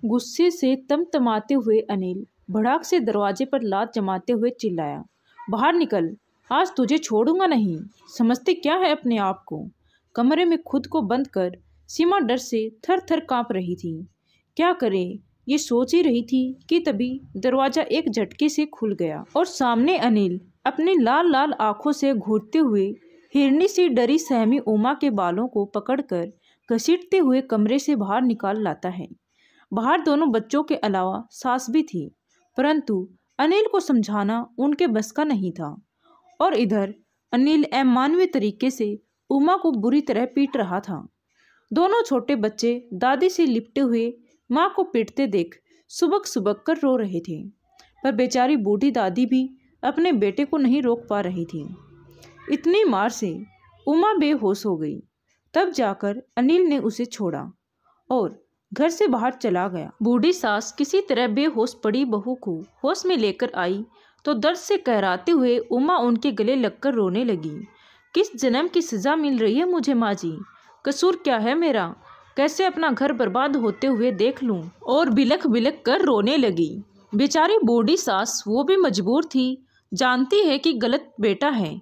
गुस्से से तमतमाते हुए अनिल भड़ाक से दरवाजे पर लात जमाते हुए चिल्लाया, बाहर निकल, आज तुझे छोड़ूंगा नहीं। समझते क्या है अपने आप को। कमरे में खुद को बंद कर सीमा डर से थर थर कांप रही थी। क्या करे ये सोच ही रही थी कि तभी दरवाजा एक झटके से खुल गया और सामने अनिल अपनी लाल लाल आंखों से घूरते हुए हिरनी सी डरी सहमी उमा के बालों को पकड़कर घसीटते हुए कमरे से बाहर निकाल लाता है। बाहर दोनों बच्चों के अलावा सास भी थी, परंतु अनिल को समझाना उनके बस का नहीं था। और इधर अनिल अमानवीय तरीके से उमा को बुरी तरह पीट रहा था। दोनों छोटे बच्चे दादी से लिपटे हुए माँ को पीटते देख सुबक सुबक कर रो रहे थे, पर बेचारी बूढ़ी दादी भी अपने बेटे को नहीं रोक पा रही थी। इतनी मार से उमा बेहोश हो गई। तब जाकर अनिल ने उसे छोड़ा और घर से बाहर चला गया। बूढ़ी सास किसी तरह बेहोश पड़ी बहू को होश में लेकर आई तो दर्द से कहराते हुए उमा उनके गले लगकर रोने लगी। किस जन्म की सजा मिल रही है मुझे माँ जी? कसूर क्या है मेरा? कैसे अपना घर बर्बाद होते हुए देख लूं? और बिलख बिलख कर रोने लगी। बेचारी बूढ़ी सास वो भी मजबूर थी, जानती है कि गलत बेटा है,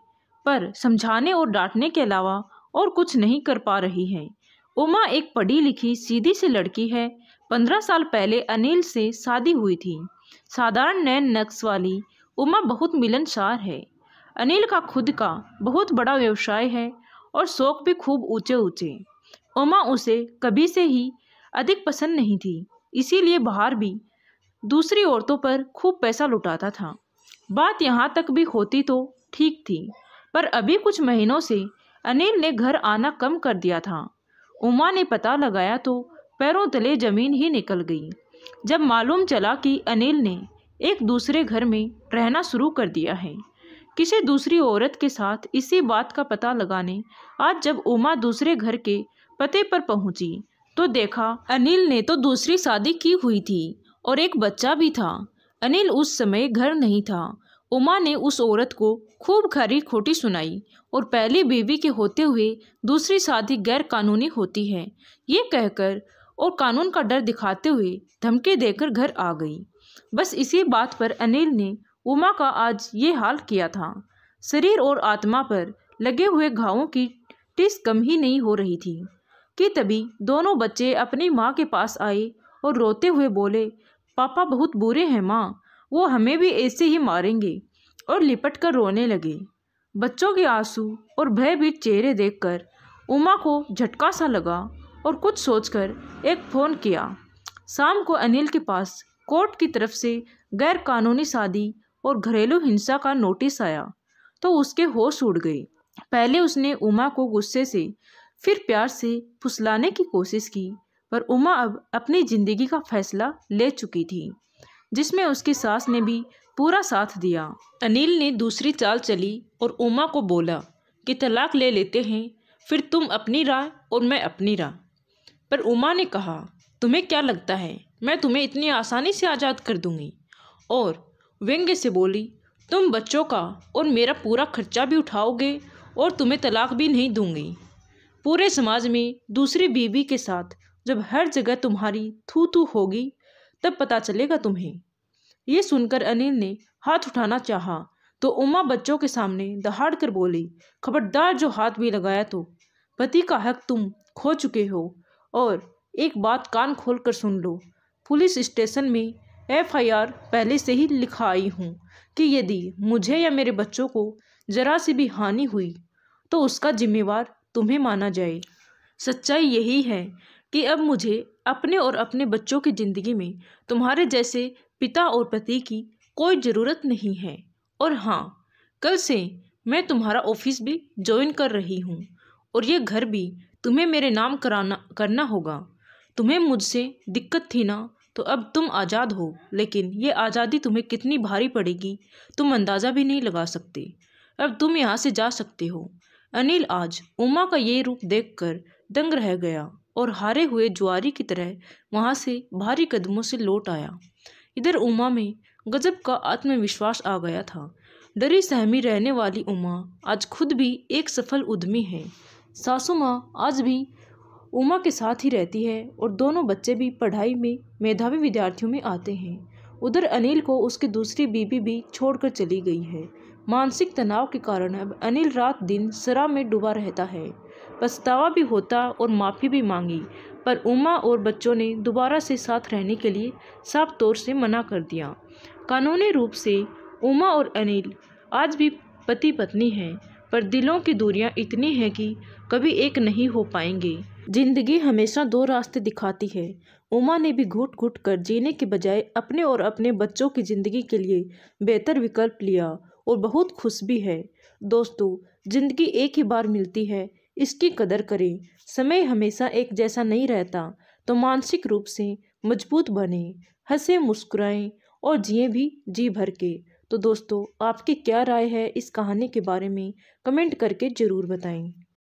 पर समझाने और डांटने के अलावा और कुछ नहीं कर पा रही है। उमा एक पढ़ी लिखी सीधी सी लड़की है। 15 साल पहले अनिल से शादी हुई थी। साधारण नैन नक्श वाली उमा बहुत मिलनसार है। अनिल का खुद का बहुत बड़ा व्यवसाय है और शौक भी खूब ऊंचे ऊंचे। उमा उसे कभी से ही अधिक पसंद नहीं थी, इसीलिए बाहर भी दूसरी औरतों पर खूब पैसा लुटाता था। बात यहाँ तक भी होती तो ठीक थी, पर अभी कुछ महीनों से अनिल ने घर आना कम कर दिया था। उमा ने पता लगाया तो पैरों तले जमीन ही निकल गई जब मालूम चला कि अनिल ने एक दूसरे घर में रहना शुरू कर दिया है, किसी दूसरी औरत के साथ। इसी बात का पता लगाने आज जब उमा दूसरे घर के पते पर पहुंची तो देखा अनिल ने तो दूसरी शादी की हुई थी और एक बच्चा भी था। अनिल उस समय घर नहीं था। उमा ने उस औरत को खूब खरी खोटी सुनाई और पहली बीवी के होते हुए दूसरी शादी गैर कानूनी होती है ये कहकर और कानून का डर दिखाते हुए धमकी देकर घर आ गई। बस इसी बात पर अनिल ने उमा का आज ये हाल किया था। शरीर और आत्मा पर लगे हुए घावों की टिस कम ही नहीं हो रही थी कि तभी दोनों बच्चे अपनी माँ के पास आए और रोते हुए बोले, पापा बहुत बुरे हैं माँ, वो हमें भी ऐसे ही मारेंगे, और लिपट कर रोने लगे। बच्चों के आंसू और भयभीत चेहरे देखकर उमा को झटका सा लगा और कुछ सोचकर एक फ़ोन किया। शाम को अनिल के पास कोर्ट की तरफ से गैर कानूनी शादी और घरेलू हिंसा का नोटिस आया तो उसके होश उड़ गए। पहले उसने उमा को गुस्से से फिर प्यार से फुसलाने की कोशिश की, पर उमा अब अपनी ज़िंदगी का फैसला ले चुकी थी, जिसमें उसकी सास ने भी पूरा साथ दिया। अनिल ने दूसरी चाल चली और उमा को बोला कि तलाक ले लेते हैं, फिर तुम अपनी राह और मैं अपनी राह। पर उमा ने कहा, तुम्हें क्या लगता है मैं तुम्हें इतनी आसानी से आज़ाद कर दूंगी? और व्यंग्य से बोली, तुम बच्चों का और मेरा पूरा खर्चा भी उठाओगे और तुम्हें तलाक भी नहीं दूंगी। पूरे समाज में दूसरी बीवी के साथ जब हर जगह तुम्हारी थू थू होगी तब पता चलेगा तुम्हें। ये सुनकर अनिल ने हाथ उठाना चाहा तो उमा बच्चों के सामने दहाड़ कर बोली, खबरदार जो हाथ भी लगाया तो पति का हक तुम खो चुके हो। और एक बात कान खोल कर सुन लो, पुलिस स्टेशन में FIR पहले से ही लिखा आई हूँ कि यदि मुझे या मेरे बच्चों को जरा सी भी हानि हुई तो उसका जिम्मेवार तुम्हें माना जाए। सच्चाई यही है कि अब मुझे अपने और अपने बच्चों की ज़िंदगी में तुम्हारे जैसे पिता और पति की कोई ज़रूरत नहीं है। और हाँ, कल से मैं तुम्हारा ऑफिस भी ज्वाइन कर रही हूँ और ये घर भी तुम्हें मेरे नाम करना होगा। तुम्हें मुझसे दिक्कत थी ना, तो अब तुम आज़ाद हो, लेकिन ये आज़ादी तुम्हें कितनी भारी पड़ेगी तुम अंदाज़ा भी नहीं लगा सकते। अब तुम यहाँ से जा सकते हो। अनिल आज उमा का ये रूप देखकर दंग रह गया और हारे हुए जुआरी की तरह वहाँ से भारी कदमों से लौट आया। इधर उमा में गजब का आत्मविश्वास आ गया था। डरी सहमी रहने वाली उमा आज खुद भी एक सफल उद्यमी है। सासू माँ आज भी उमा के साथ ही रहती है और दोनों बच्चे भी पढ़ाई में मेधावी विद्यार्थियों में आते हैं। उधर अनिल को उसकी दूसरी बीबी भी छोड़कर चली गई है। मानसिक तनाव के कारण अब अनिल रात दिन शराब में डूबा रहता है। पछतावा भी होता और माफ़ी भी मांगी, पर उमा और बच्चों ने दोबारा से साथ रहने के लिए साफ तौर से मना कर दिया। कानूनी रूप से उमा और अनिल आज भी पति पत्नी हैं, पर दिलों की दूरियां इतनी हैं कि कभी एक नहीं हो पाएंगे। जिंदगी हमेशा दो रास्ते दिखाती है। उमा ने भी घुट घुट कर जीने के बजाय अपने और अपने बच्चों की जिंदगी के लिए बेहतर विकल्प लिया और बहुत खुश भी है। दोस्तों, जिंदगी एक ही बार मिलती है, इसकी कदर करें। समय हमेशा एक जैसा नहीं रहता, तो मानसिक रूप से मजबूत बने, हंसे मुस्कुराएं और जिए भी जी भर के। तो दोस्तों, आपकी क्या राय है इस कहानी के बारे में? कमेंट करके ज़रूर बताएं।